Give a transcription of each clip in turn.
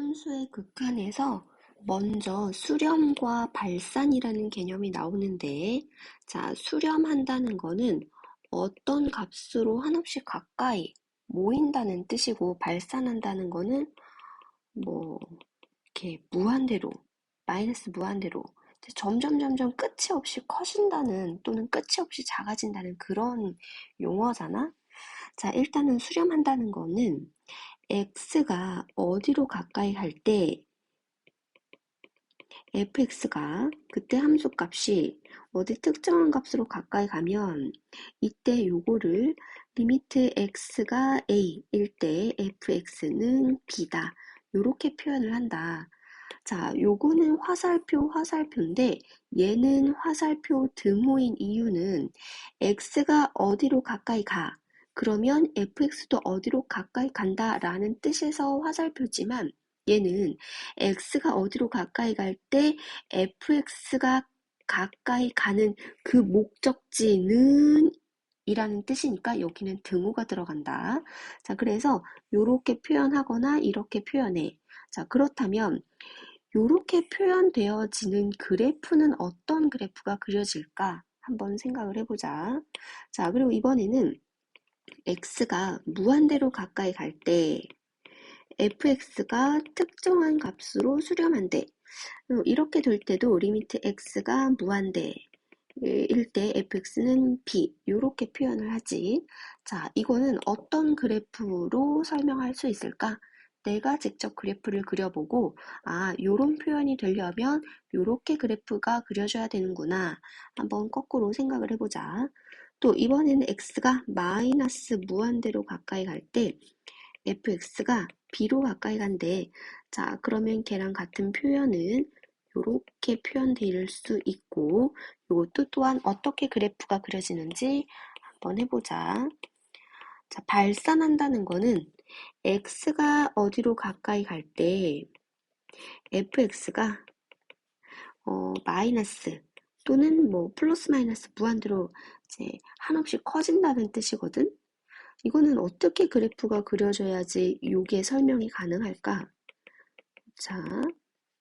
함수의 극한에서 먼저 수렴과 발산이라는 개념이 나오는데, 자, 수렴한다는 거는 어떤 값으로 한없이 가까이 모인다는 뜻이고, 발산한다는 거는 뭐 이렇게 무한대로, 마이너스 무한대로 점점 끝이 없이 커진다는 또는 끝이 없이 작아진다는 그런 용어잖아. 자, 일단은 수렴한다는 거는 x가 어디로 가까이 갈 때 fx가 그때 함수값이 어디 특정한 값으로 가까이 가면 이때 요거를 리미트 x가 a일 때 fx는 b다. 요렇게 표현을 한다. 자, 요거는 화살표인데 얘는 화살표 등호인 이유는 x가 어디로 가까이 가. 그러면 fx도 어디로 가까이 간다라는 뜻에서 화살표지만 얘는 x가 어디로 가까이 갈 때 fx가 가까이 가는 그 목적지는 이라는 뜻이니까 여기는 등호가 들어간다. 자, 그래서 요렇게 표현하거나 이렇게 표현해. 자, 그렇다면 요렇게 표현되어지는 그래프는 어떤 그래프가 그려질까? 한번 생각을 해보자. 자, 그리고 이번에는 x가 무한대로 가까이 갈 때 fx가 특정한 값으로 수렴한대. 이렇게 될 때도 리미트 x가 무한대 일 때 fx는 b 이렇게 표현을 하지. 자, 이거는 어떤 그래프로 설명할 수 있을까? 내가 직접 그래프를 그려보고 요런 표현이 되려면 요렇게 그래프가 그려져야 되는구나. 한번 거꾸로 생각을 해보자. 또 이번에는 x가 마이너스 무한대로 가까이 갈 때 fx가 b로 가까이 간대. 자, 그러면 걔랑 같은 표현은 요렇게 표현될 수 있고 요것도 또한 어떻게 그래프가 그려지는지 한번 해보자. 자, 발산한다는 거는 x가 어디로 가까이 갈 때 fx가 마이너스 또는 뭐 플러스 마이너스 무한대로 이제 한없이 커진다는 뜻이거든. 이거는 어떻게 그래프가 그려져야지 요게 설명이 가능할까? 자,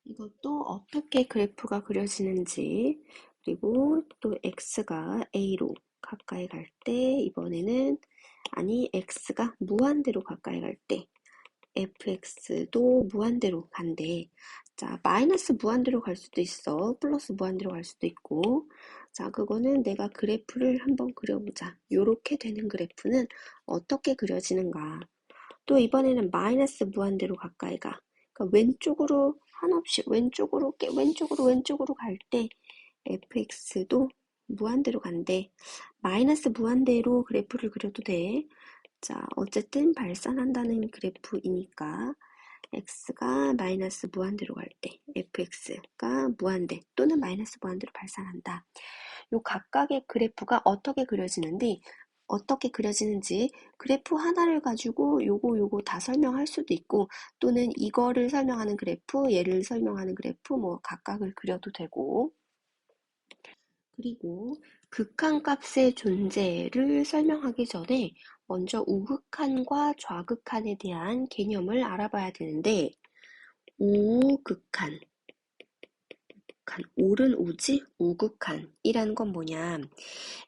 이것도 어떻게 그래프가 그려지는지, 그리고 또 x가 a로 가까이 갈 때 이번에는 x가 무한대로 가까이 갈 때 fx도 무한대로 간대. 자, 마이너스 무한대로 갈 수도 있어. 플러스 무한대로 갈 수도 있고. 자, 그거는 내가 그래프를 한번 그려보자. 요렇게 되는 그래프는 어떻게 그려지는가. 또 이번에는 마이너스 무한대로 가까이 가. 그러니까 왼쪽으로 한없이 왼쪽으로 갈 때 fx도 무한대로 간대. 마이너스 무한대로 그래프를 그려도 돼. 자, 어쨌든 발산한다는 그래프이니까 x가 마이너스 무한대로 갈 때 fx가 무한대 또는 마이너스 무한대로 발산한다. 요 각각의 그래프가 어떻게 그려지는지 그래프 하나를 가지고 요거 다 설명할 수도 있고 또는 이거를 설명하는 그래프, 얘를 설명하는 그래프 뭐 각각을 그려도 되고 그리고 극한값의 존재를 설명하기 전에 먼저 우극한과 좌극한에 대한 개념을 알아봐야 되는데 우극한, 옳은 우지? 우극한이라는 건 뭐냐?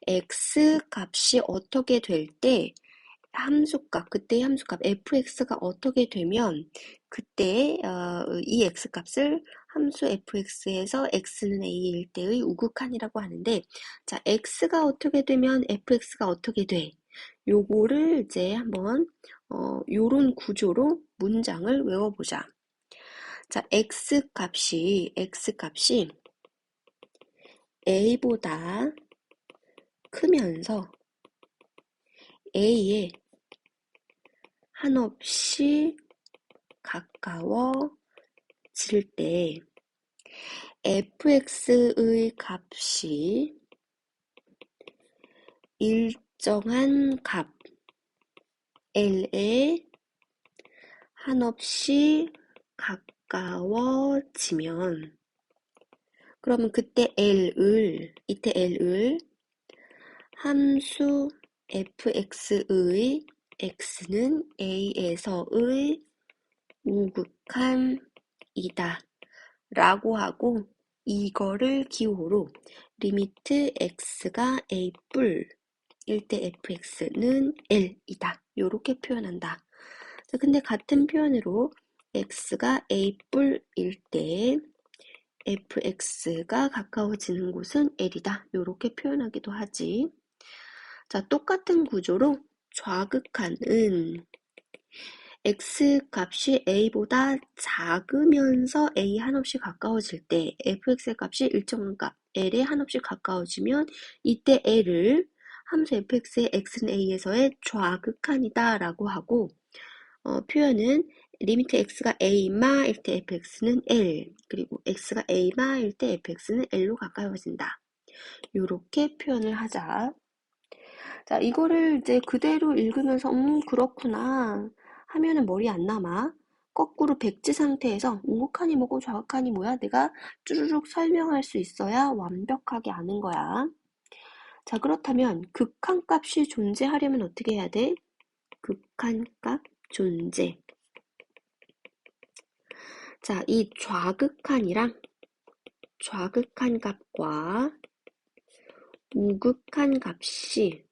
x 값이 어떻게 될 때 그때의 함수값 fx가 어떻게 되면 그때 이 x값을 함수 fx에서 x는 a일 때의 우극한이라고 하는데 자, x가 어떻게 되면 fx가 어떻게 돼? 요거를 이제 한번 요런 구조로 문장을 외워보자. 자, x값이 a보다 크면서 a에 한없이 가까워질 때 fx의 값이 일정한 값 l에 한없이 가까워지면 그러면 그때 이때 l을 함수 fx의 x는 a에서의 우극한 L이다 라고 하고 이거를 기호로 리미트 x가 a 뿔일 때 fx는 L이다. 요렇게 표현한다. 자, 근데 같은 표현으로 x가 a 뿔일 때 fx가 가까워지는 곳은 L이다. 요렇게 표현하기도 하지. 자, 똑같은 구조로 좌극한은 x 값이 a보다 작으면서 a 한없이 가까워질 때 fx의 값이 일정한 값 l에 한없이 가까워지면 이때 l을 함수 fx의 x는 a에서의 좌극한이다 라고 하고 표현은 리미트 x가 a마일 때 fx는 L 그리고 x가 a마일 때 fx는 L로 가까워진다. 요렇게 표현을 하자. 자, 이거를 이제 그대로 읽으면서 그렇구나 하면은 머리 안 남아. 거꾸로 백지 상태에서 우극한이 뭐고 좌극한이 뭐야? 내가 쭈루룩 설명할 수 있어야 완벽하게 아는 거야. 자, 그렇다면 극한값이 존재하려면 어떻게 해야 돼? 극한값 존재. 자, 이 좌극한이랑 좌극한 값과 우극한 값이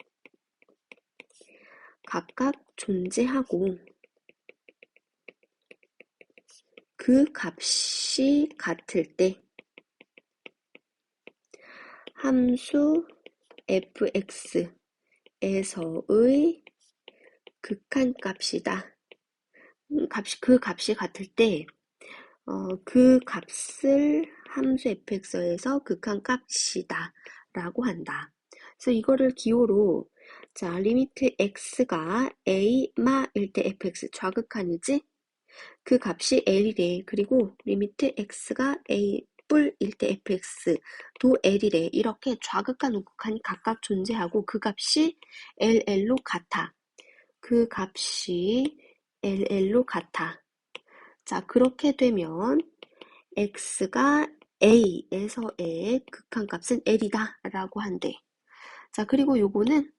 각각 존재하고 그 값이 같을 때 함수 fx에서의 극한값이다. 그 값이 같을 때 그 값을 함수 fx에서 극한값이다 라고 한다. 그래서 이거를 기호로 자, 리미트 x가 a마일 때 fx 좌극한이지? 그 값이 L이래. 그리고 리미트 x가 a 뿔일 때 fx도 L이래. 이렇게 좌극한 우극한이 각각 존재하고 그 값이 LL로 같아. 그 값이 LL로 같아. 자, 그렇게 되면 x가 a에서의 극한값은 L이다 라고 한대. 자, 그리고 요거는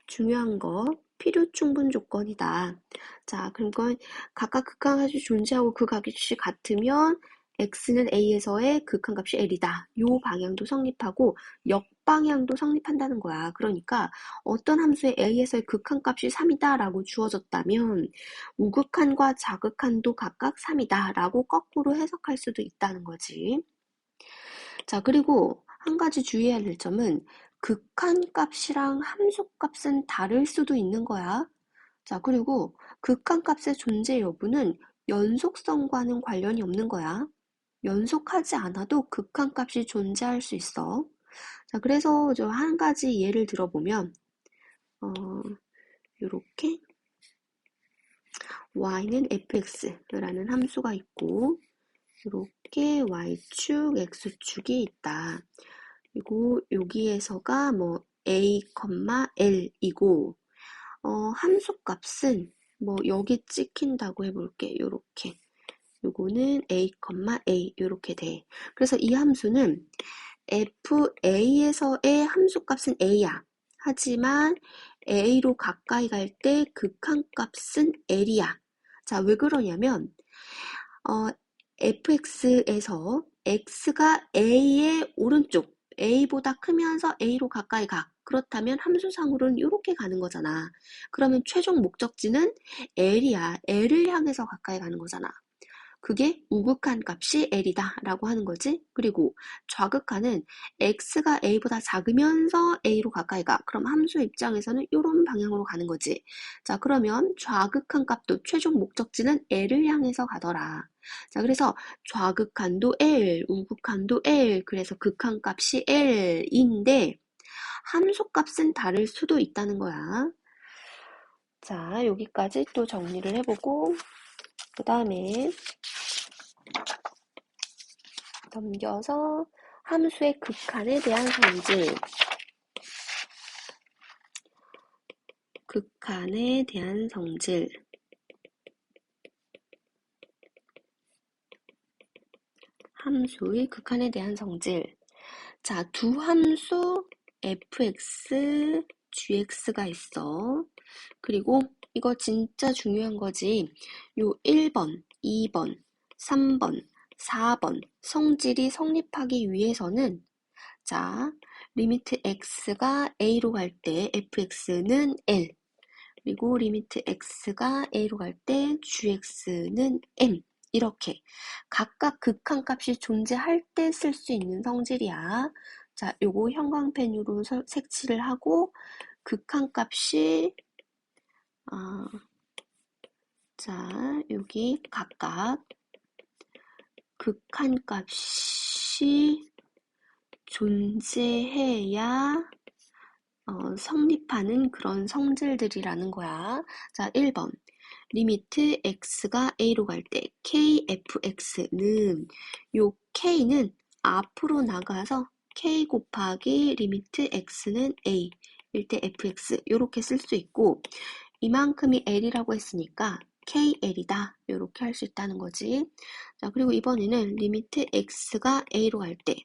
중요한 거 필요 충분 조건이다. 자, 그러니까 각각 극한값이 존재하고 그 값이 같으면 x는 a에서의 극한값이 L이다. 요 방향도 성립하고 역방향도 성립한다는 거야. 그러니까 어떤 함수의 a에서의 극한값이 3이다 라고 주어졌다면 우극한과 좌극한도 각각 3이다 라고 거꾸로 해석할 수도 있다는 거지. 자, 그리고 한 가지 주의해야 될 점은 극한값이랑 함수값은 다를 수도 있는 거야. 자, 그리고 극한값의 존재 여부는 연속성과는 관련이 없는 거야. 연속하지 않아도 극한값이 존재할 수 있어. 자, 그래서 저 한 가지 예를 들어보면 요렇게 y는 fx라는 함수가 있고 이렇게 y축, x축이 있다. 그리고 여기에서가 뭐 a, l이고 함수값은 뭐 여기 찍힌다고 해볼게. 요렇게 요거는 a, a 요렇게 돼. 그래서 이 함수는 fa에서의 함수값은 a야. 하지만 a로 가까이 갈 때 극한값은 l이야. 자, 왜 그러냐면 fx에서 x가 a의 오른쪽, a보다 크면서 a로 가까이 가. 그렇다면 함수상으로는 이렇게 가는 거잖아. 그러면 최종 목적지는 l이야. l을 향해서 가까이 가는 거잖아. 그게 우극한 값이 L이다 라고 하는 거지. 그리고 좌극한은 X가 A보다 작으면서 A로 가까이 가. 그럼 함수 입장에서는 이런 방향으로 가는 거지. 자, 그러면 좌극한 값도 최종 목적지는 L을 향해서 가더라. 자, 그래서 좌극한도 L, 우극한도 L, 그래서 극한 값이 L인데 함수 값은 다를 수도 있다는 거야. 자, 여기까지 또 정리를 해보고 그 다음에 넘겨서 함수의 극한에 대한 성질, 극한에 대한 성질, 함수의 극한에 대한 성질. 자, 두 함수 fx, gx가 있어. 그리고 이거 진짜 중요한 거지. 요 1번, 2번, 3번, 4번 성질이 성립하기 위해서는 자, 리미트 x가 a로 갈 때 fx는 L, 그리고 리미트 x가 a로 갈 때 gx는 M. 이렇게 각각 극한값이 존재할 때 쓸 수 있는 성질이야. 자, 요거 형광펜으로 색칠을 하고 극한값이 자, 여기 각각 극한값이 존재해야 성립하는 그런 성질들이라는 거야. 자, 1번. 리미트 x가 a로 갈 때 kfx는 요 k는 앞으로 나가서 k 곱하기 리미트 x는 a 일 때 fx 요렇게 쓸 수 있고 이만큼이 l이라고 했으니까 kl이다 요렇게 할 수 있다는 거지. 자, 그리고 이번에는 리미트 x가 a로 갈 때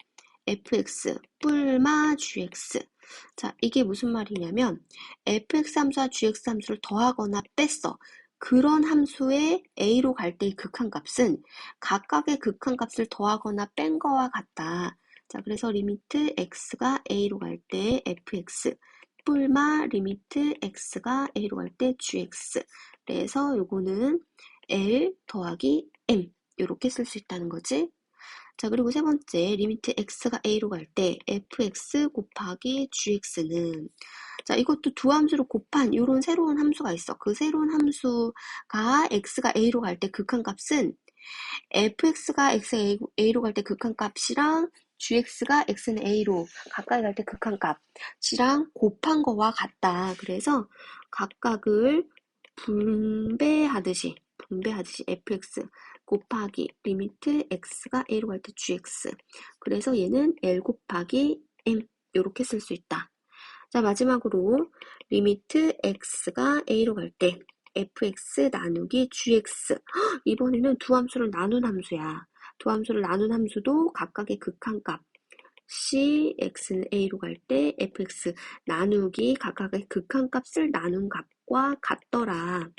fx 뿔마 gx. 자, 이게 무슨 말이냐면 fx 함수와 gx 함수를 더하거나 뺐어. 그런 함수의 a로 갈 때의 극한값은 각각의 극한값을 더하거나 뺀 거와 같다. 자, 그래서 리미트 x가 a로 갈 때 fx 뿔마 리미트 x가 a로 갈 때 gx. 그래서 요거는 l 더하기 m 이렇게 쓸 수 있다는 거지. 자, 그리고 세 번째, 리미트 x가 a로 갈 때 fx 곱하기 gx는 자, 이것도 두 함수를 곱한 이런 새로운 함수가 있어. 그 새로운 함수가 x가 a로 갈 때 극한값은 fx가 a로 갈 때 극한값이랑 gx가 x는 a로 가까이 갈 때 극한값이랑 곱한 거와 같다. 그래서 각각을 분배하듯이 fx 곱하기 리미트 x가 a로 갈 때 gx. 그래서 얘는 l 곱하기 m 이렇게 쓸 수 있다. 자, 마지막으로 리미트 x가 a로 갈 때 fx 나누기 gx. 이번에는 두 함수를 나눈 함수야. 두 함수를 나눈 함수도 각각의 극한값 x는 a로 갈 때 fx 나누기 각각의 극한값을 나눈 값과 같더라.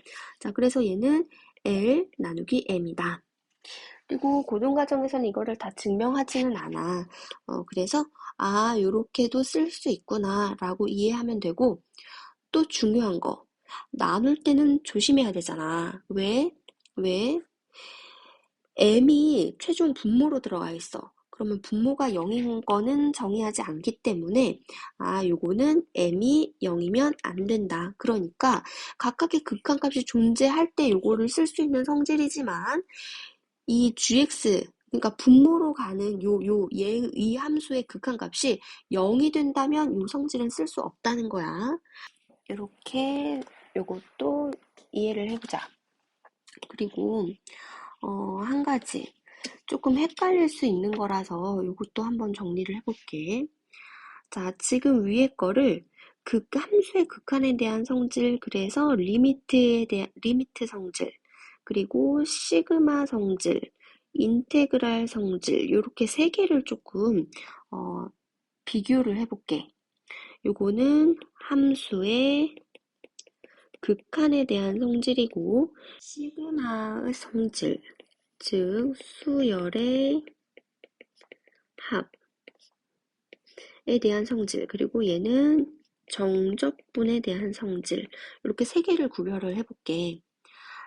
자, 그래서 얘는 l 나누기 m이다. 그리고 고등과정에서는 이거를 다 증명하지는 않아. 그래서 요렇게도 쓸 수 있구나 라고 이해하면 되고, 또 중요한 거 나눌 때는 조심해야 되잖아. 왜? m이 최종 분모로 들어가 있어. 그러면 분모가 0인 거는 정의하지 않기 때문에 요거는 m이 0이면 안 된다. 그러니까 각각의 극한값이 존재할 때 요거를 쓸 수 있는 성질이지만 이 gx 그러니까 분모로 가는 이 함수의 극한값이 0이 된다면 요 성질은 쓸 수 없다는 거야. 이렇게 요것도 이해를 해보자. 그리고 한 가지 조금 헷갈릴 수 있는 거라서 요것도 한번 정리를 해볼게. 자, 지금 위에 거를 함수의 극한에 대한 성질, 그래서 리미트 성질, 그리고 시그마 성질, 인테그랄 성질, 이렇게 세 개를 조금 비교를 해볼게. 요거는 함수의 극한에 대한 성질이고, 시그마의 성질, 즉 수열의 합에 대한 성질, 그리고 얘는 정적분에 대한 성질, 이렇게 세 개를 구별을 해볼게.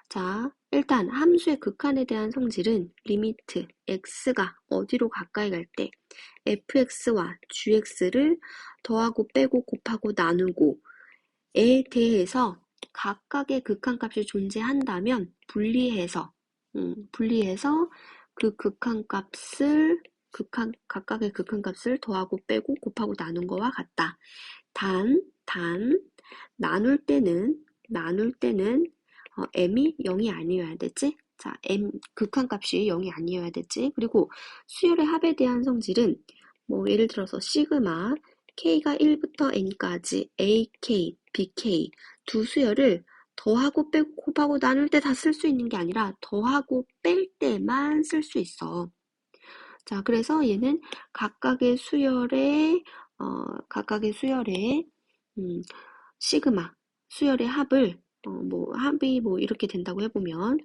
자, 일단 함수의 극한에 대한 성질은 리미트 x가 어디로 가까이 갈 때 fx와 gx를 더하고 빼고 곱하고 나누고에 대해서 각각의 극한값이 존재한다면 분리해서 그 각각의 극한값을 더하고 빼고 곱하고 나눈 거와 같다. 단 나눌 때는 m이 0이 아니어야 되지. 자, 극한값이 0이 아니어야 되지. 그리고 수열의 합에 대한 성질은 예를 들어서 시그마 k가 1부터 n까지 ak, bk 두 수열을 더하고 빼고 곱하고 나눌 때 다 쓸 수 있는 게 아니라 더하고 뺄 때만 쓸 수 있어. 자, 그래서 얘는 각각의 수열의 시그마 수열의 합을 합이 이렇게 된다고 해보면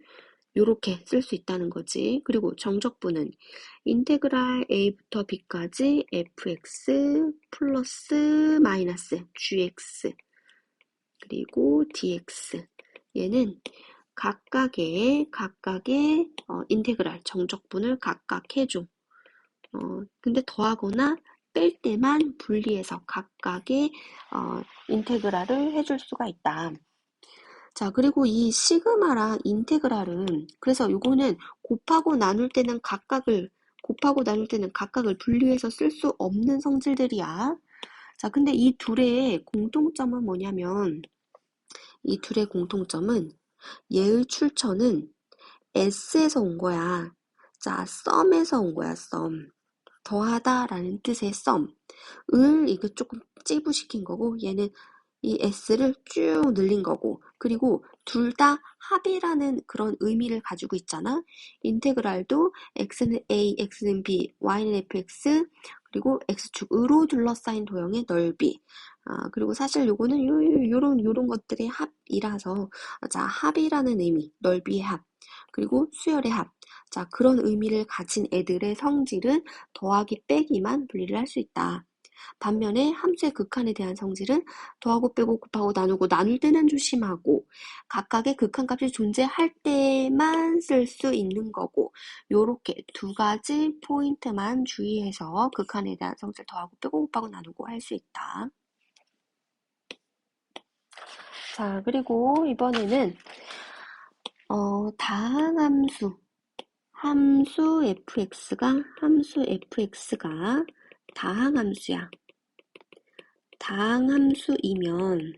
요렇게 쓸 수 있다는 거지. 그리고 정적분은 인테그랄 a부터 b까지 fx 플러스 마이너스 gx 그리고 dx 얘는 각각의 인테그랄 정적분을 각각 해줘. 근데 더하거나 뺄 때만 분리해서 각각의 인테그랄을 해줄 수가 있다. 자, 그리고 이 시그마랑 인테그랄은 그래서 요거는 곱하고 나눌 때는 각각을 분리해서 쓸 수 없는 성질들이야. 자, 근데 이 둘의 공통점은 뭐냐면 얘의 출처는 S에서 온 거야. 자, 썸에서 온 거야, 썸. 더하다라는 뜻의 썸을 이거 조금 찌부시킨 거고 얘는 이 S를 쭉 늘린 거고 그리고 둘 다 합이라는 그런 의미를 가지고 있잖아. 인테그랄도 x는 a, x는 b, y는 fx 그리고 x축으로 둘러싸인 도형의 넓이 그리고 사실 요거는 요런 것들의 합이라서 자 합이라는 의미, 넓이의 합 그리고 수열의 합 자 그런 의미를 가진 애들의 성질은 더하기 빼기만 분리를 할 수 있다. 반면에 함수의 극한에 대한 성질은 더하고 빼고 곱하고 나누고 나눌 때는 조심하고 각각의 극한값이 존재할 때만 쓸 수 있는 거고 요렇게 두 가지 포인트만 주의해서 극한에 대한 성질 더하고 빼고 곱하고 나누고 할 수 있다. 자 그리고 이번에는 다항함수 함수 fx가 다항함수야. 다항함수이면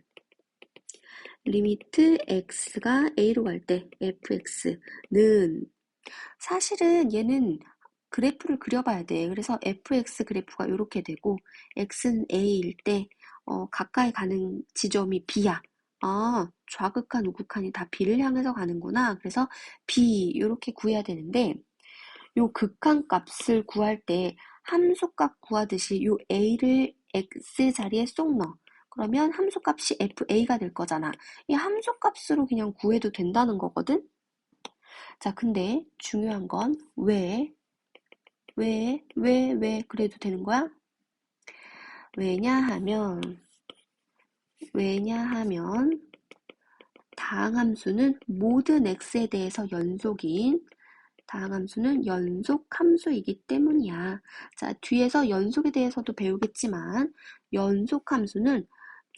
리미트 x가 a로 갈 때 fx는 사실은 얘는 그래프를 그려봐야 돼. 그래서 fx 그래프가 이렇게 되고 x는 a일 때 가까이 가는 지점이 b야. 좌극한 우극한이 다 b를 향해서 가는구나. 그래서 b 이렇게 구해야 되는데 요 극한 값을 구할 때 함수값 구하듯이 요 a를 x 자리에 쏙 넣어. 그러면 함수값이 fa가 될 거잖아. 이 함수값으로 그냥 구해도 된다는 거거든? 자, 근데 중요한 건 왜 그래도 되는 거야? 왜냐하면 다항함수는 모든 x에 대해서 다항함수는 연속함수이기 때문이야. 자, 뒤에서 연속에 대해서도 배우겠지만 연속함수는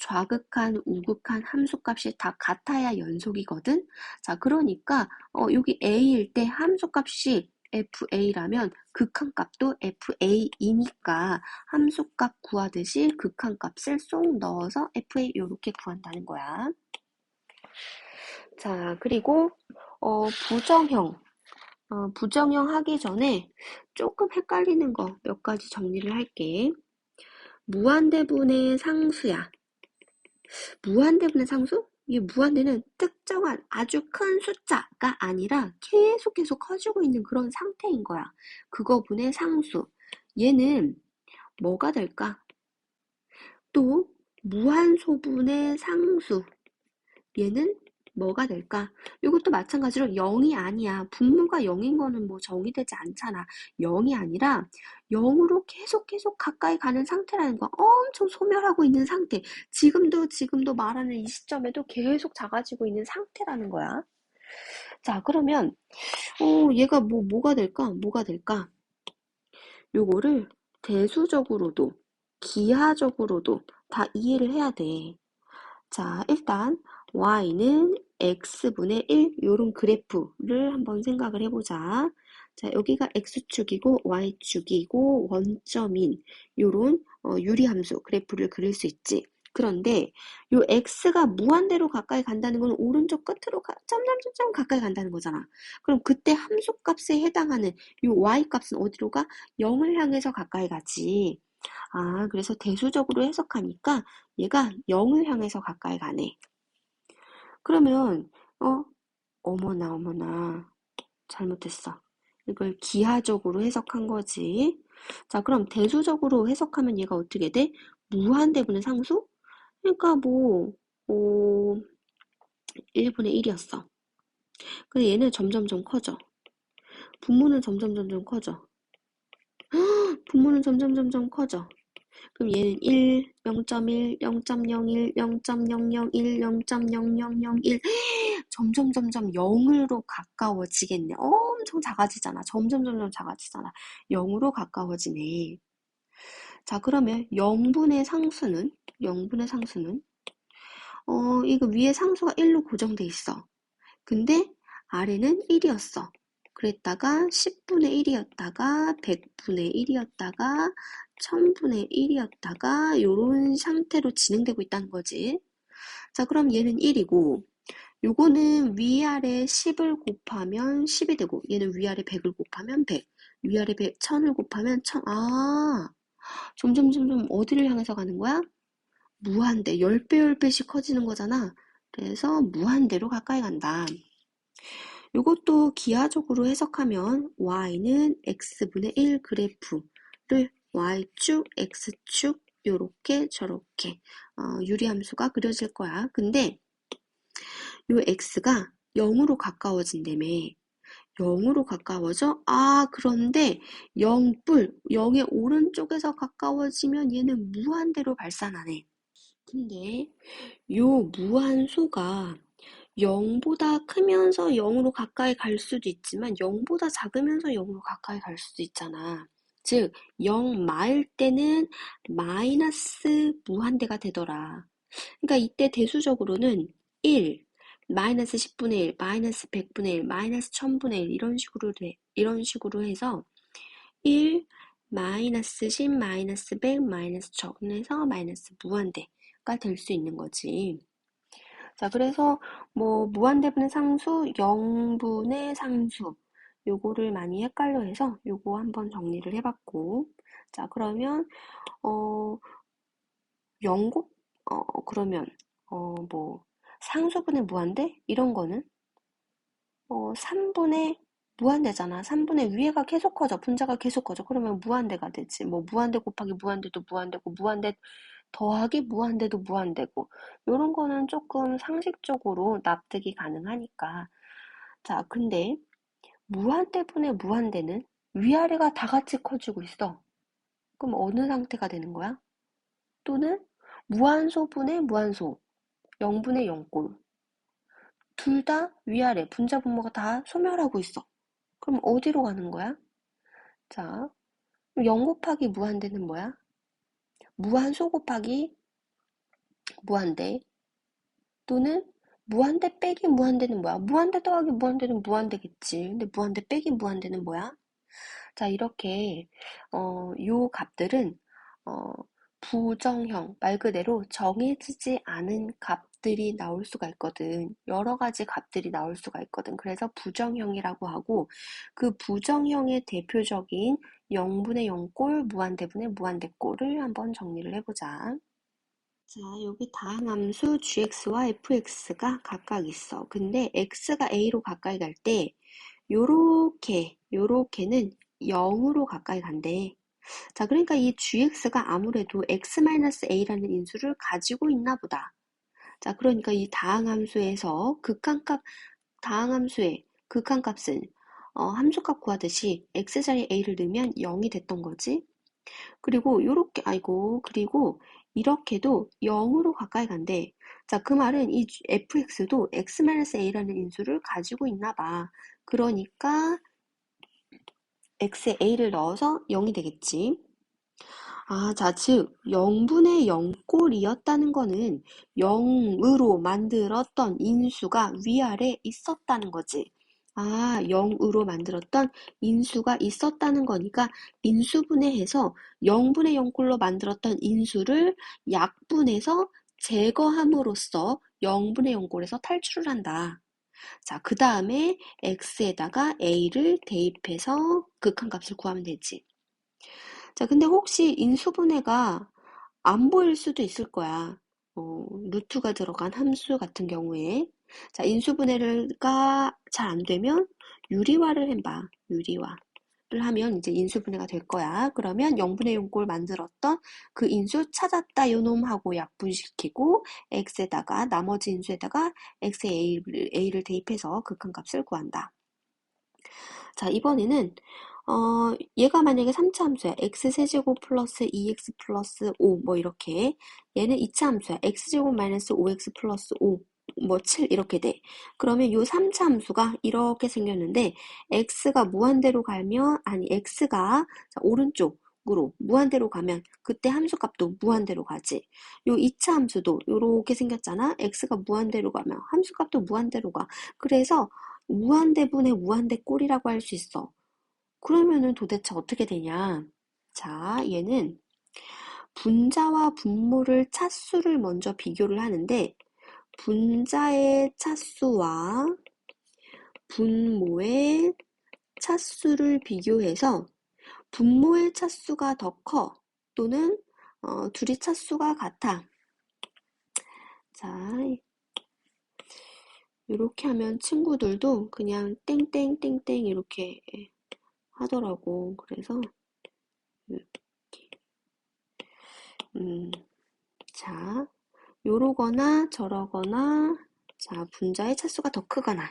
좌극한, 우극한 함수값이 다 같아야 연속이거든. 자, 그러니까 여기 a일 때 함수값이 fa라면 극한값도 fa이니까 함수값 구하듯이 극한값을 쏙 넣어서 fa 이렇게 구한다는 거야. 자, 그리고 부정형 하기 전에 조금 헷갈리는 거 몇 가지 정리를 할게. 무한대분의 상수야. 무한대분의 상수? 이 무한대는 특정한 아주 큰 숫자가 아니라 계속 커지고 있는 그런 상태인 거야. 그거 분의 상수. 얘는 뭐가 될까? 또 무한소분의 상수. 얘는 뭐가 될까? 이것도 마찬가지로 0이 아니야. 분모가 0인 거는 뭐 정의되지 않잖아. 0이 아니라 0으로 계속 가까이 가는 상태라는 거야. 엄청 소멸하고 있는 상태. 지금도 말하는 이 시점에도 계속 작아지고 있는 상태라는 거야. 자, 그러면 얘가 뭐가 될까? 요거를 대수적으로도 기하적으로도 다 이해를 해야 돼. 자, 일단 y는 x분의 1 요런 그래프를 한번 생각을 해보자. 자, 여기가 x축이고 y축이고 원점인 요런 유리함수 그래프를 그릴 수 있지. 그런데 요 x가 무한대로 가까이 간다는 건 오른쪽 끝으로 점점 가까이 간다는 거잖아. 그럼 그때 함수값에 해당하는 요 y값은 어디로 가? 0을 향해서 가까이 가지. 그래서 대수적으로 해석하니까 얘가 0을 향해서 가까이 가네. 그러면 어머나 잘못했어. 이걸 기하적으로 해석한 거지. 자, 그럼 대수적으로 해석하면 얘가 어떻게 돼? 무한대분의 상수? 그러니까 1분의 1이었어. 근데 얘는 점점점 커져. 분모는 점점점점 커져. 분모는 점점점점 커져. 그럼 얘는 1, 0.1, 0.01, 0.001, 0.0001 점점점점 0으로 가까워지겠네. 엄청 작아지잖아. 점점점점 작아지잖아. 0으로 가까워지네. 자, 그러면 0분의 상수는 이거 위에 상수가 1로 고정돼 있어. 근데 아래는 1이었어. 그랬다가 10분의 1이었다가 100분의 1이었다가 1000분의 1이었다가 요런 상태로 진행되고 있다는 거지. 자, 그럼 얘는 1이고 요거는 위아래 10을 곱하면 10이 되고 얘는 위아래 100을 곱하면 100, 위아래 100, 1000을 곱하면 1000. 점점 어디를 향해서 가는 거야? 무한대, 10배, 10배씩 커지는 거잖아. 그래서 무한대로 가까이 간다. 이것도 기하적으로 해석하면 y는 x분의 1 그래프를 y축, x축 요렇게 저렇게 유리함수가 그려질 거야. 근데 요 x가 0으로 가까워진다며. 0으로 가까워져? 그런데 0의 오른쪽에서 가까워지면 얘는 무한대로 발산하네. 근데 요 무한소가 0보다 크면서 0으로 가까이 갈 수도 있지만 0보다 작으면서 0으로 가까이 갈 수도 있잖아. 즉 0 마일 때는 마이너스 무한대가 되더라. 그러니까 이때 대수적으로는 1, 마이너스 10분의 1, 마이너스 100분의 1, 마이너스 1000분의 1 이런 식으로 해서 1, 마이너스 10, 마이너스 100, 마이너스 1000 해서 마이너스 무한대가 될 수 있는 거지. 자, 그래서 뭐 무한대분의 상수, 0분의 상수 요거를 많이 헷갈려 해서 요거 한번 정리를 해봤고, 자, 그러면 0곱 그러면 뭐 상수분의 무한대 이런 거는 3분의 무한대잖아. 3분의 위에가 계속 커져. 분자가 계속 커져. 그러면 무한대가 되지. 뭐 무한대 곱하기 무한대도 무한대고 무한대 더하기 무한대도 무한대고 요런 거는 조금 상식적으로 납득이 가능하니까. 자, 근데 무한대분의 무한대는 위아래가 다 같이 커지고 있어. 그럼 어느 상태가 되는 거야? 또는 무한소분의 무한소 0분의 0꼴 둘 다 위아래 분자 분모가 다 소멸하고 있어. 그럼 어디로 가는 거야? 자, 0 곱하기 무한대는 뭐야? 무한소 곱하기 무한대 또는 무한대 빼기 무한대는 뭐야? 무한대 더하기 무한대는 무한대겠지. 근데 무한대 빼기 무한대는 뭐야? 자, 이렇게 요 값들은 어, 부정형, 말 그대로 정해지지 않은 값들이 나올 수가 있거든. 여러 가지 값들이 나올 수가 있거든. 그래서 부정형이라고 하고 그 부정형의 대표적인 0분의 0꼴, 무한대분의 무한대꼴을 한번 정리를 해보자. 자, 여기 다항함수 gx와 fx가 각각 있어. 근데 x가 a로 가까이 갈 때 요렇게는 0으로 가까이 간대. 자, 그러니까 이 gx가 아무래도 x-a라는 인수를 가지고 있나 보다. 자, 그러니까 이 다항함수에서 다항함수의 극한값은 함수값 구하듯이 x자리에 a를 넣으면 0이 됐던 거지. 그리고 그리고 이렇게도 0으로 가까이 간대. 자, 그 말은 이 fx도 x-a라는 인수를 가지고 있나 봐. 그러니까 x에 a를 넣어서 0이 되겠지. 자, 즉 0분의 0꼴이었다는 거는 0으로 만들었던 인수가 위아래 있었다는 거지. 0으로 만들었던 인수가 있었다는 거니까 인수분해해서 0분의 0꼴로 만들었던 인수를 약분해서 제거함으로써 0분의 0꼴에서 탈출을 한다. 자, 그 다음에 x에다가 a를 대입해서 극한값을 구하면 되지. 자, 근데 혹시 인수분해가 안 보일 수도 있을 거야. 루트가 들어간 함수 같은 경우에. 자, 인수분해가 잘 안 되면 유리화를 해봐. 유리화. 하면 이제 인수분해가 될 거야. 그러면 0분의 0꼴 만들었던 그 인수 찾았다 요놈하고 약분시키고 x에다가 나머지 인수에다가 x의 a를 대입해서 극한값을 구한다. 자, 이번에는 얘가 만약에 3차 함수야. x세제곱 플러스 2x 플러스 5 뭐 이렇게. 얘는 2차 함수야. x제곱 마이너스 5x 플러스 5 뭐 7 이렇게 돼. 그러면 요 3차 함수가 이렇게 생겼는데 x가 무한대로 가면 x가 자, 오른쪽으로 무한대로 가면 그때 함수값도 무한대로 가지. 요 2차 함수도 요렇게 생겼잖아. x가 무한대로 가면 함수값도 무한대로 가. 그래서 무한대분의 무한대꼴이라고 할 수 있어. 그러면은 도대체 어떻게 되냐? 자, 얘는 분자와 분모를 차수를 먼저 비교를 하는데 분자의 차수와 분모의 차수를 비교해서 분모의 차수가 더 커 또는 둘이 차수가 같아. 자, 이렇게 하면 친구들도 그냥 땡땡땡땡 이렇게 하더라고. 그래서 이렇게 자, 요러거나 저러거나 자, 분자의 차수가 더 크거나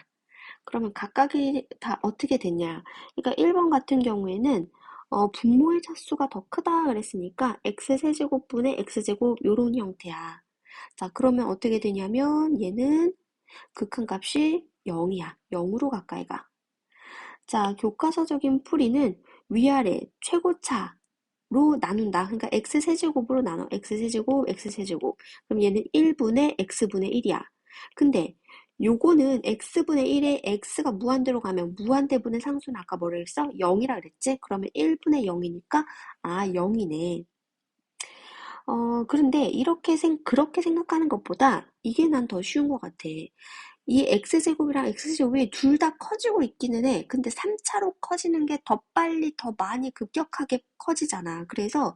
그러면 각각이 다 어떻게 됐냐? 그러니까 1번 같은 경우에는 분모의 차수가 더 크다 그랬으니까 x세제곱분의 x제곱 요런 형태야. 자, 그러면 어떻게 되냐면 얘는 극한값이 0이야. 0으로 가까이 가. 자, 교과서적인 풀이는 위아래 최고차로 나눈다. 그러니까 x세제곱으로 나눠. x세제곱, x세제곱. 그럼 얘는 1분의 x분의 1이야. 근데 요거는 x분의 1에 x가 무한대로 가면 무한대분의 상수는 아까 뭐를 했어? 0이라 그랬지? 그러면 1분의 0이니까 0이네. 그런데 그렇게 생각하는 것보다 이게 난 더 쉬운 것 같아. 이 x제곱이랑 x제곱이 둘 다 커지고 있기는 해. 근데 3차로 커지는 게 더 빨리 더 많이 급격하게 커지잖아. 그래서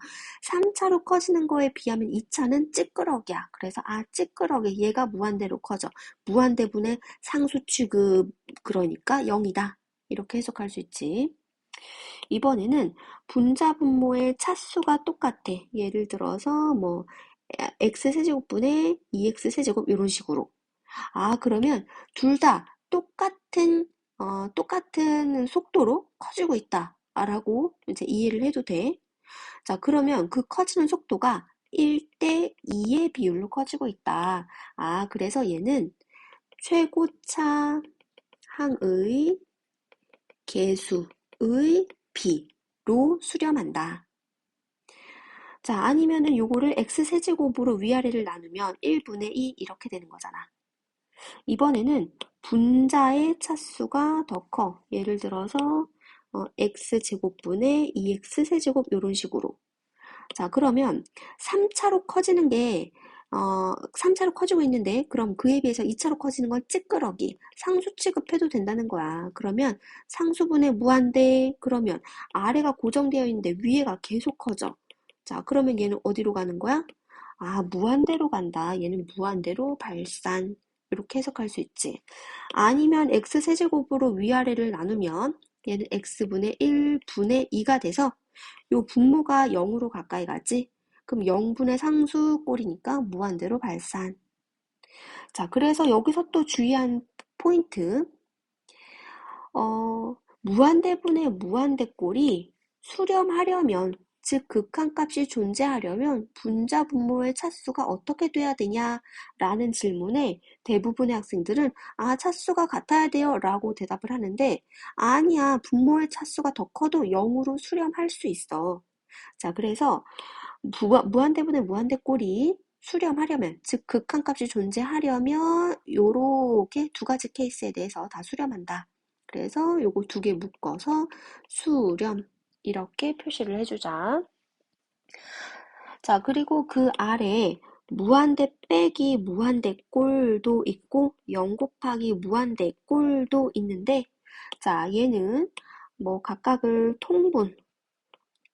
3차로 커지는 거에 비하면 2차는 찌끄러기야. 그래서 찌끄러기 얘가 무한대로 커져. 무한대분의 상수 취급 그러니까 0이다. 이렇게 해석할 수 있지. 이번에는 분자 분모의 차수가 똑같아. 예를 들어서 뭐 x세제곱분의 2x세제곱 이런 식으로. 그러면 둘 다 똑같은 속도로 커지고 있다. 라고 이제 이해를 해도 돼. 자, 그러면 그 커지는 속도가 1대 2의 비율로 커지고 있다. 그래서 얘는 최고차 항의 계수의 비로 수렴한다. 자, 아니면은 요거를 x세제곱으로 위아래를 나누면 1분의 2 이렇게 되는 거잖아. 이번에는 분자의 차수가 더 커. 예를 들어서 x제곱분의 2x세제곱 이런 식으로. 자, 그러면 3차로 커지는 게 3차로 커지고 있는데 그럼 그에 비해서 2차로 커지는 건 찌끄러기. 상수 취급해도 된다는 거야. 그러면 상수분의 무한대 그러면 아래가 고정되어 있는데 위에가 계속 커져. 자, 그러면 얘는 어디로 가는 거야? 무한대로 간다. 얘는 무한대로 발산. 이렇게 해석할 수 있지. 아니면 x세제곱으로 위아래를 나누면 얘는 x분의 1분의 2가 돼서 요 분모가 0으로 가까이 가지. 그럼 0분의 상수 꼴이니까 무한대로 발산. 자, 그래서 여기서 또 주의한 포인트. 무한대분의 무한대꼴이 수렴하려면 즉 극한값이 존재하려면 분자 분모의 차수가 어떻게 돼야 되냐라는 질문에 대부분의 학생들은 차수가 같아야 돼요 라고 대답을 하는데 아니야 분모의 차수가 더 커도 0으로 수렴할 수 있어. 자, 그래서 무한대분의 무한대꼴이 수렴하려면 즉 극한값이 존재하려면 요렇게 두 가지 케이스에 대해서 다 수렴한다. 그래서 요거 두 개 묶어서 수렴 이렇게 표시를 해주자. 자, 그리고 그 아래 무한대 빼기 무한대 꼴도 있고 0 곱하기 무한대 꼴도 있는데 자, 얘는 뭐 각각을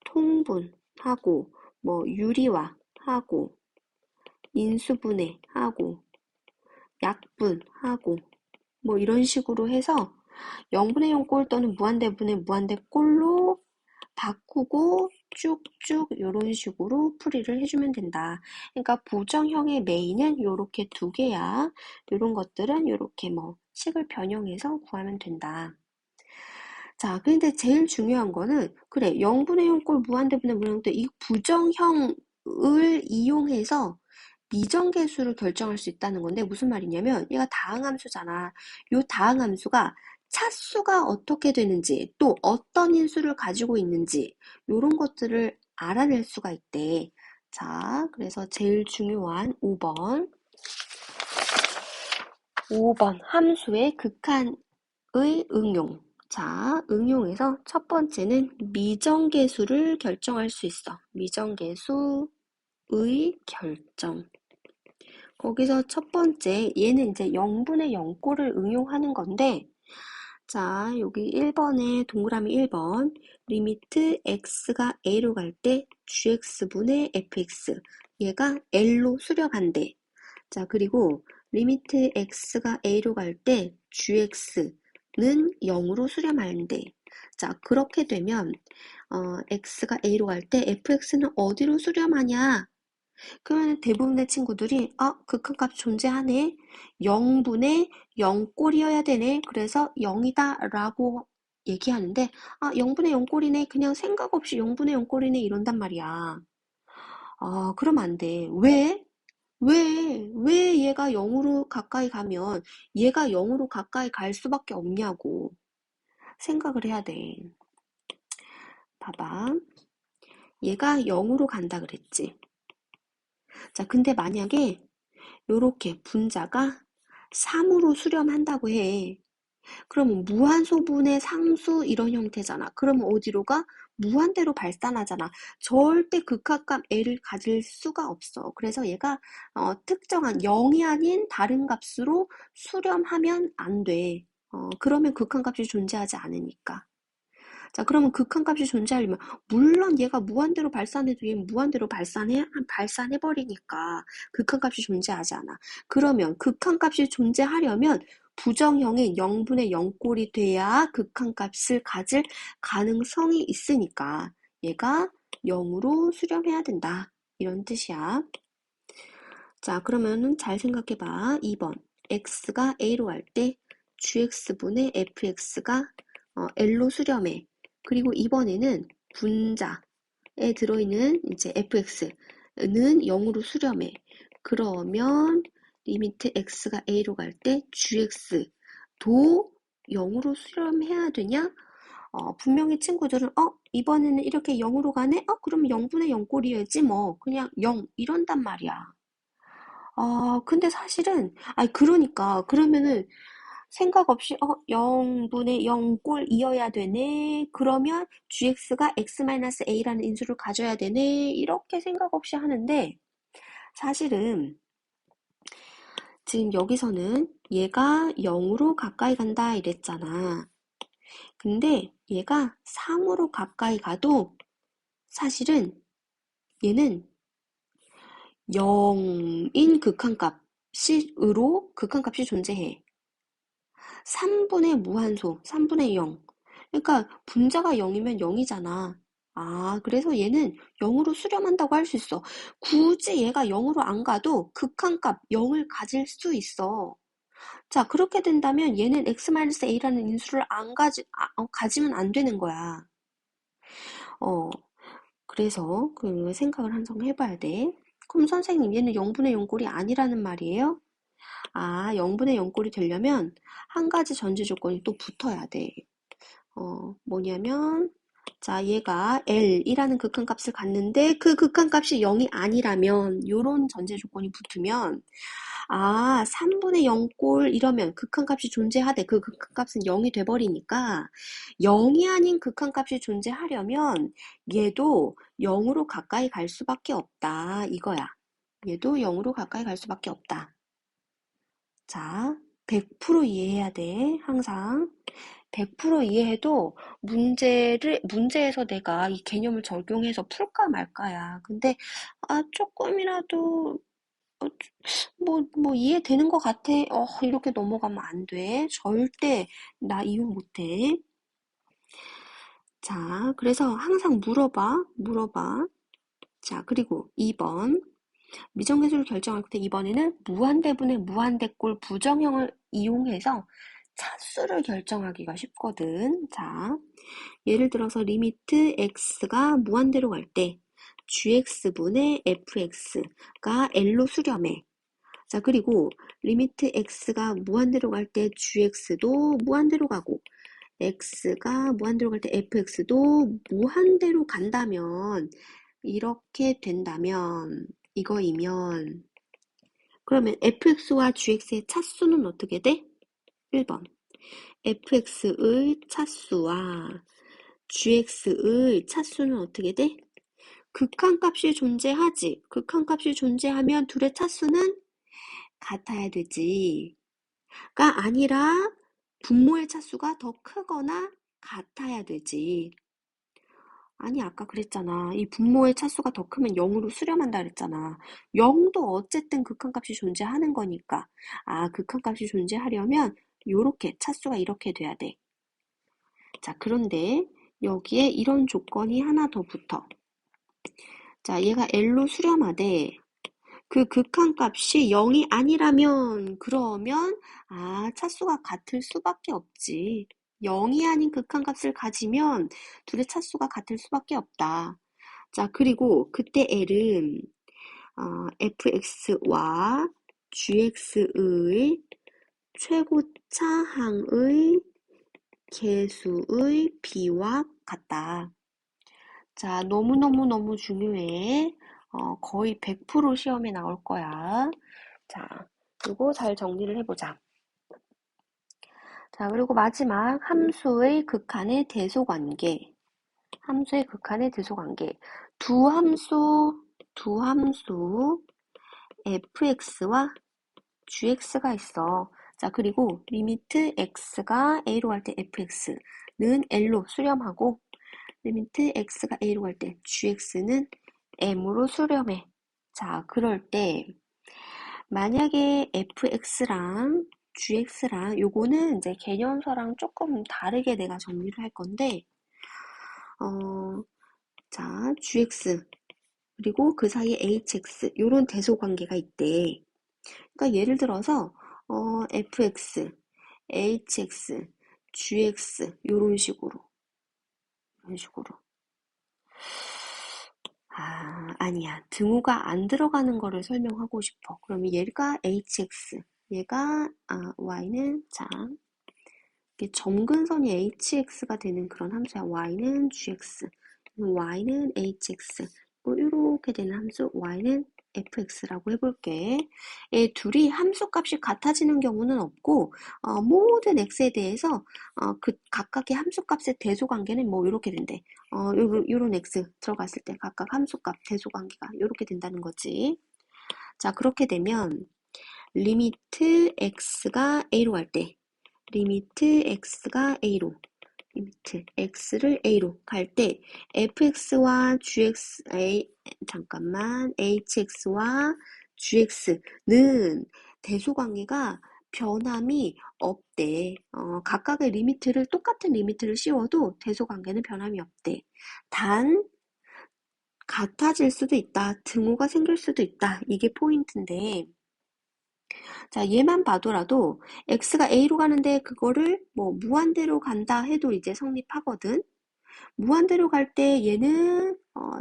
통분하고 뭐 유리화하고 인수분해하고 약분하고 뭐 이런 식으로 해서 0분의 0꼴 또는 무한대분의 무한대꼴로 바꾸고 쭉쭉 이런 식으로 풀이를 해주면 된다. 그러니까 부정형의 메인은 요렇게 두 개야. 이런 것들은 요렇게 뭐 식을 변형해서 구하면 된다. 자, 근데 제일 중요한 거는 그래 0분의 0꼴 무한대분의 무한대 이 부정형을 이용해서 미정계수를 결정할 수 있다는 건데 무슨 말이냐면 얘가 다항함수잖아. 요 다항함수가 차수가 어떻게 되는지 또 어떤 인수를 가지고 있는지 요런 것들을 알아낼 수가 있대. 자, 그래서 제일 중요한 5번 함수의 극한의 응용. 자, 응용해서 첫 번째는 미정계수를 결정할 수 있어. 미정계수의 결정. 거기서 첫 번째, 얘는 이제 0분의 0꼴을 응용하는 건데, 자, 여기 1번에 동그라미 1번, 리미트 x가 a로 갈 때 gx분의 fx. 얘가 l로 수렴한대. 자, 그리고 리미트 x가 a로 갈 때 gx는 0으로 수렴하는데 자, 그렇게 되면 x가 a로 갈 때 fx는 어디로 수렴하냐? 그러면 대부분의 친구들이 극한값 존재하네. 0분의 0꼴이어야 되네. 그래서 0이다 라고 얘기하는데 0분의 0꼴이네. 그냥 생각 없이 0분의 0꼴이네 이런단 말이야. 그러면 안 돼. 왜? 왜 얘가 0으로 가까이 가면 얘가 0으로 가까이 갈 수밖에 없냐고 생각을 해야 돼. 봐봐. 얘가 0으로 간다 그랬지. 자, 근데 만약에 요렇게 분자가 3으로 수렴한다고 해. 그러면 무한소분의 상수 이런 형태잖아. 그러면 어디로 가? 무한대로 발산하잖아. 절대 극한값 L을 가질 수가 없어. 그래서 얘가 특정한 0이 아닌 다른 값으로 수렴하면 안 돼. 그러면 극한값이 존재하지 않으니까. 자, 그러면 극한값이 존재하려면 물론 얘가 무한대로 발산해도 얘는 무한대로 발산해버리니까 극한값이 존재하지 않아. 그러면 극한값이 존재하려면 부정형의 0분의 0꼴이 돼야 극한값을 가질 가능성이 있으니까 얘가 0으로 수렴해야 된다. 이런 뜻이야. 자, 그러면은 잘 생각해봐. 2번. x가 a로 갈 때 gx분의 fx가 l로 수렴해. 그리고 이번에는 분자에 들어있는 이제 fx는 0으로 수렴해. 그러면 리미트 x가 a로 갈 때 gx도 0으로 수렴해야 되냐? 분명히 친구들은 이번에는 이렇게 0으로 가네? 그럼 0분의 0꼴이어야지 뭐 그냥 0 이런단 말이야. 근데 사실은 그러니까 그러면은 생각 없이 0분의 0꼴이어야 되네. 그러면 gx가 x-a라는 인수를 가져야 되네. 이렇게 생각 없이 하는데 사실은 지금 여기서는 얘가 0으로 가까이 간다 이랬잖아. 근데 얘가 3으로 가까이 가도 사실은 얘는 0인 극한값이 존재해. 3분의 무한소, 3분의 0. 그러니까 분자가 0이면 0이잖아. 그래서 얘는 0으로 수렴한다고 할 수 있어. 굳이 얘가 0으로 안 가도 극한값 0을 가질 수 있어. 자, 그렇게 된다면 얘는 x-a라는 인수를 가지면 안 되는 거야. 그래서 그 생각을 한번 해봐야 돼. 그럼 선생님, 얘는 0분의 0꼴이 아니라는 말이에요? 0분의 0꼴이 되려면 한 가지 전제 조건이 또 붙어야 돼. 뭐냐면, 자, 얘가 L이라는 극한값을 갖는데 그 극한값이 0이 아니라면, 요런 전제 조건이 붙으면, 3분의 0꼴 이러면 극한값이 존재하되 그 극한값은 0이 돼버리니까 0이 아닌 극한값이 존재하려면 얘도 0으로 가까이 갈 수밖에 없다. 이거야. 얘도 0으로 가까이 갈 수밖에 없다. 자, 100% 이해해야 돼. 항상. 100% 이해해도 문제에서 내가 이 개념을 적용해서 풀까 말까야. 근데, 조금이라도, 이해되는 것 같아. 이렇게 넘어가면 안 돼. 절대 나 이용 못해. 자, 그래서 항상 물어봐. 자, 그리고 2번. 미정계수를 결정할 때 이번에는 무한대분의 무한대꼴 부정형을 이용해서 차수를 결정하기가 쉽거든. 자, 예를 들어서 리미트 x가 무한대로 갈 때 gx분의 fx가 L로 수렴해. 자, 그리고 리미트 x가 무한대로 갈 때 gx도 무한대로 가고 x가 무한대로 갈 때 fx도 무한대로 간다면 이렇게 된다면 이거이면 그러면 fx와 gx의 차수는 어떻게 돼? 1번 fx의 차수와 gx의 차수는 어떻게 돼? 극한값이 존재하지. 극한값이 존재하면 둘의 차수는 같아야 되지. 가 아니라 분모의 차수가 더 크거나 같아야 되지. 아니, 아까 그랬잖아. 이 분모의 차수가 더 크면 0으로 수렴한다 그랬잖아. 0도 어쨌든 극한값이 존재하는 거니까. 아, 극한값이 존재하려면 요렇게 차수가 이렇게 돼야 돼. 자, 그런데 여기에 이런 조건이 하나 더 붙어. 자, 얘가 L로 수렴하되 그 극한값이 0이 아니라면 그러면 차수가 같을 수밖에 없지. 0이 아닌 극한값을 가지면 둘의 차수가 같을 수밖에 없다. 자, 그리고 그때 L은 fx와 gx의 최고차항의 개수의 비와 같다. 자, 너무너무너무 중요해. 거의 100% 시험에 나올 거야. 자, 이거 잘 정리를 해보자. 자, 그리고 마지막 함수의 극한의 대소관계. 함수의 극한의 대소관계. 두 함수 fx와 gx가 있어. 자, 그리고 리미트 x가 a로 갈 때 fx는 l로 수렴하고 리미트 x가 a로 갈 때 gx는 m으로 수렴해. 자, 그럴 때 만약에 fx랑 gx랑 요거는 이제 개념서랑 조금 다르게 내가 정리를 할 건데 자, gx 그리고 그 사이에 hx 요런 대소 관계가 있대. 그러니까 예를 들어서 fx, hx, gx 요런 식으로 이런 식으로 아니야. 등호가 안 들어가는 거를 설명하고 싶어. 그러면 얘가 hx, 얘가 y는 자 이게 점근선이 hx가 되는 그런 함수야. y는 gx, y는 hx 이렇게 되는 함수 y는 fx라고 해볼게. 이 둘이 함수값이 같아지는 경우는 없고 모든 x에 대해서 그 각각의 함수값의 대소관계는 뭐 이렇게 된대. 요런 x 들어갔을 때 각각 함수값 대소관계가 이렇게 된다는 거지. 자, 그렇게 되면 리미트 x가 a로 갈 때 리미트 x가 a로 리미트 x를 a로 갈 때 fx와 gx hx와 gx는 대소관계가 변함이 없대. 각각의 리미트를 똑같은 리미트를 씌워도 대소관계는 변함이 없대. 단 같아질 수도 있다. 등호가 생길 수도 있다. 이게 포인트인데 자, 얘만 봐더라도 x가 a로 가는데 그거를 뭐 무한대로 간다 해도 이제 성립하거든. 무한대로 갈 때 얘는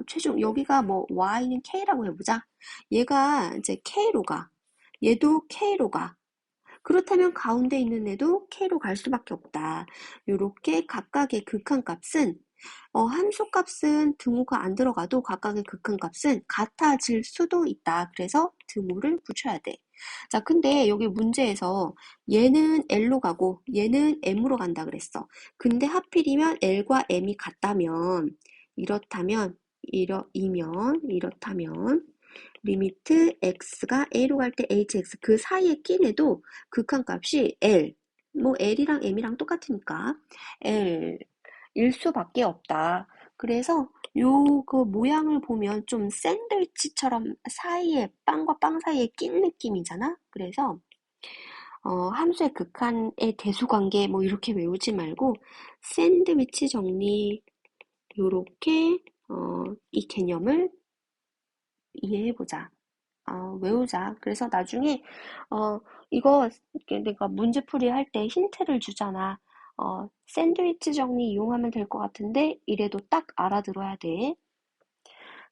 최종 여기가 뭐 y는 k라고 해보자. 얘가 이제 k로 가. 얘도 k로 가. 그렇다면 가운데 있는 애도 k로 갈 수밖에 없다. 요렇게 각각의 극한값은 함수값은 등호가 안 들어가도 각각의 극한값은 같아질 수도 있다. 그래서 등호를 붙여야 돼. 자, 근데 여기 문제에서 얘는 L로 가고 얘는 M으로 간다 그랬어. 근데 하필이면 L과 M이 같다면 이렇다면 리미트 x가 a로 갈 때 hx 그 사이에 낀 애도 극한값이 L 뭐 L이랑 M이랑 똑같으니까 L일 수밖에 없다. 그래서 요 그 모양을 보면 좀 샌드위치처럼 사이에 빵과 빵 사이에 낀 느낌이잖아. 그래서 함수의 극한의 대수관계 뭐 이렇게 외우지 말고 샌드위치 정리 요렇게 이 개념을 이해해보자. 외우자. 그래서 나중에 이거 이렇게 내가 문제풀이 할 때 힌트를 주잖아. 샌드위치 정리 이용하면 될 것 같은데 이래도 딱 알아들어야 돼.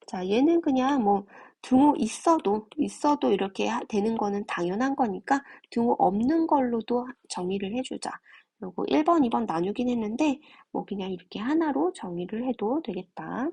자, 얘는 그냥 뭐 등호 있어도 이렇게 되는 거는 당연한 거니까 등호 없는 걸로도 정의를 해주자. 그리고 1번, 2번 나누긴 했는데 뭐 그냥 이렇게 하나로 정의를 해도 되겠다.